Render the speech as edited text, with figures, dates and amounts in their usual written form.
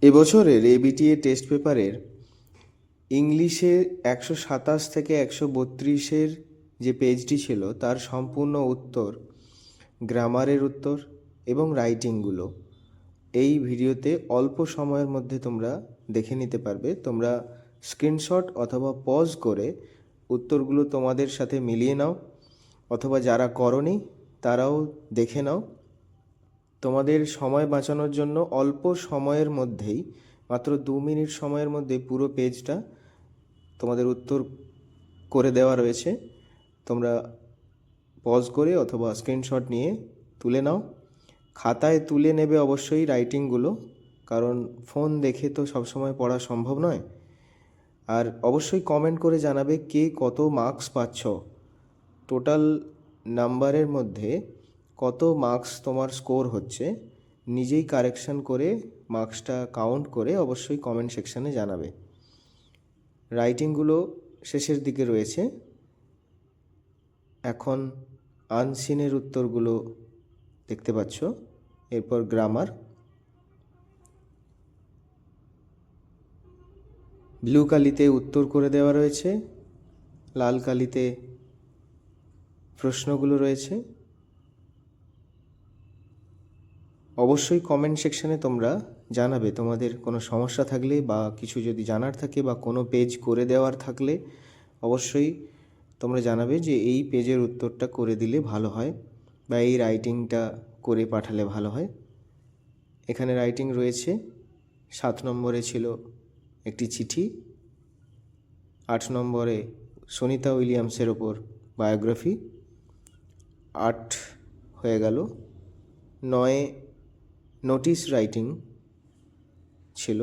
এবছরের ABTA test পেপারের ইংলিশে 127 থেকে 132-এর যে পেজটি ছিল তার সম্পূর্ণ উত্তর, গ্রামারের উত্তর এবং রাইটিংগুলো এই ভিডিওতে অল্প সময়ের মধ্যে তোমরা দেখে নিতে পারবে। তোমরা স্ক্রিনশট অথবা পজ করে উত্তরগুলো তোমাদের সাথে মিলিয়ে নাও, অথবা যারা করনি তারাও দেখে নাও। তোমাদের সময় বাঁচানোর জন্য অল্প সময়ের মধ্যেই, মাত্র 2 মিনিট সময়ের মধ্যে পুরো পেজটা তোমাদের উত্তর করে দেওয়া রয়েছে। তোমরা পজ করে অথবা স্ক্রিনশট নিয়ে তুলে নাও। খাতায় তুলে নেবে অবশ্যই রাইটিংগুলো, কারণ ফোন দেখে তো সবসময় পড়া সম্ভব নয়। আর অবশ্যই কমেন্ট করে জানাবে কে কত মার্কস পাচ্ছ। টোটাল নাম্বারের মধ্যে কত মার্কস তোমার স্কোর হচ্ছে, নিজেই কারেকশন করে মার্কসটা কাউন্ট করে অবশ্যই কমেন্ট সেকশানে জানাবে। রাইটিংগুলো শেষের দিকে রয়েছে। এখন আনসিনের উত্তরগুলো দেখতে পাচ্ছ। এরপর গ্রামার, ব্লু কালিতে উত্তর করে দেওয়া রয়েছে, লাল কালিতে প্রশ্নগুলো রয়েছে। অবশ্যই কমেন্ট সেকশানে তোমরা জানাবে তোমাদের কোনো সমস্যা থাকলে, বা কিছু যদি জানার থাকে, বা কোনো পেজ করে দেওয়ার থাকলে অবশ্যই তোমরা জানাবে যে এই পেজের উত্তরটা করে দিলে ভালো হয়, বা এই রাইটিংটা করে পাঠালে ভালো হয়। এখানে রাইটিং রয়েছে। 7 নম্বরে ছিল একটি চিঠি, 8 নম্বরে সুনিতা উইলিয়ামসের ওপর বায়োগ্রাফি, 8 হয়ে গেল। 9 নোটিশ রাইটিং ছিল,